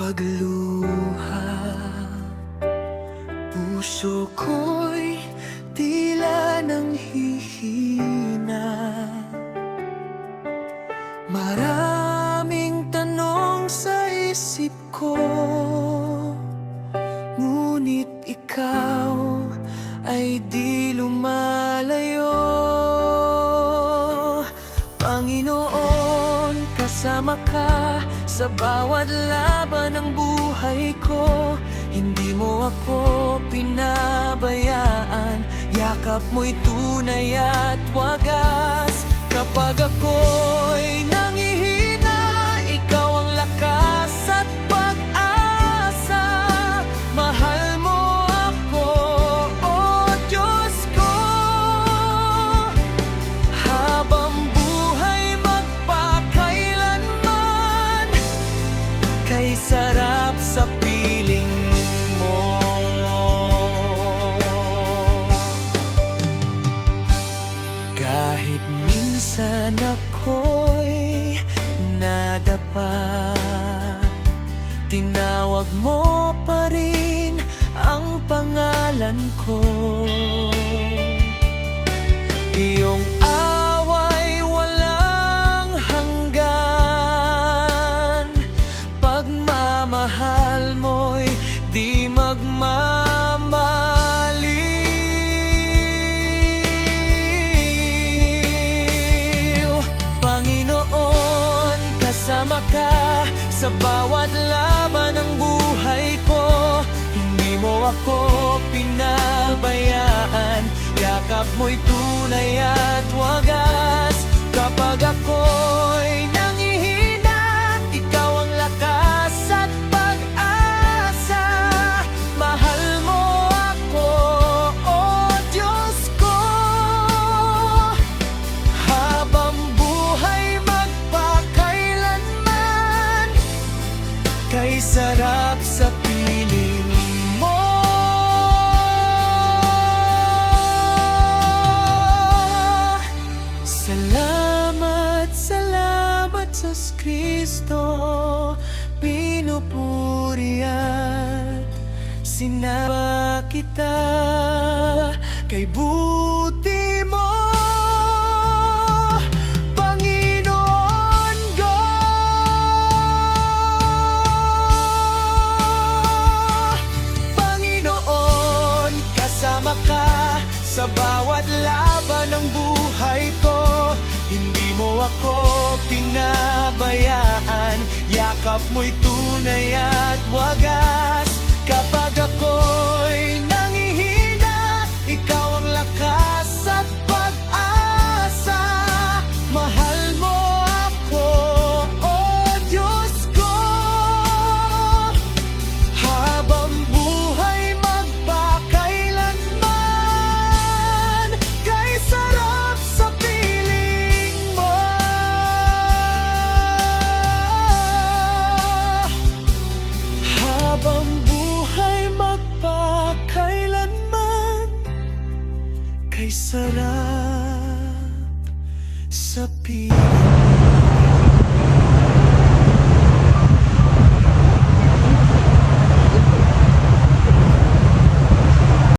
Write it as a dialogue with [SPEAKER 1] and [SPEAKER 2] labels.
[SPEAKER 1] pagluha. Puso ko'y tila nanghihina. Maraming tanong sa isip ko, ngunit ikaw ay di lumalayo. Panginoon, kasama ka sa bawat laban ng buhay ko. Hindi mo ako pinabayaan, yakap mo'y tunay at wagas. Kapag ako'y nangihina, ikaw ang lakas at pag-asa. Mahal mo ako, oh Diyos ko. Habang buhay magpakailanman, kay sarap sa piling mo. Kahit minsan ako'y nadapa, tinawag mo pa rin ang pangalan ko. Iyong away walang hanggan, pagmamahal mo'y di magmamaliw. Panginoon, kasama ka sa bawat laban ng buhay ko. Hindi mo ako pinabayaan, yakap mo'y tunay at wagas. Kapag ako'y nangihina, ikaw ang lakas at pag-asa. Mahal mo ako, oh Diyos ko. Habang buhay magpakailanman, kay sarap sa piling mo. Salamat, salamat sa Kristo, pinupuri at sinamba kita kay buti mo. Panginoon ko, Panginoon, kasama ka sa bawat laban ng buhay ko. Hindi mo ako pinabayaan, yakap mo'y tunay at wagas. Kapag ako'y nangihina, ikaw ang lakas at pag-asa. Mahal mo ako, oh Diyos ko. Habang buhay magpakailanman, kay sarap sa piling mo. Habang buhay magpakailanman, kay sarap sa piling mo.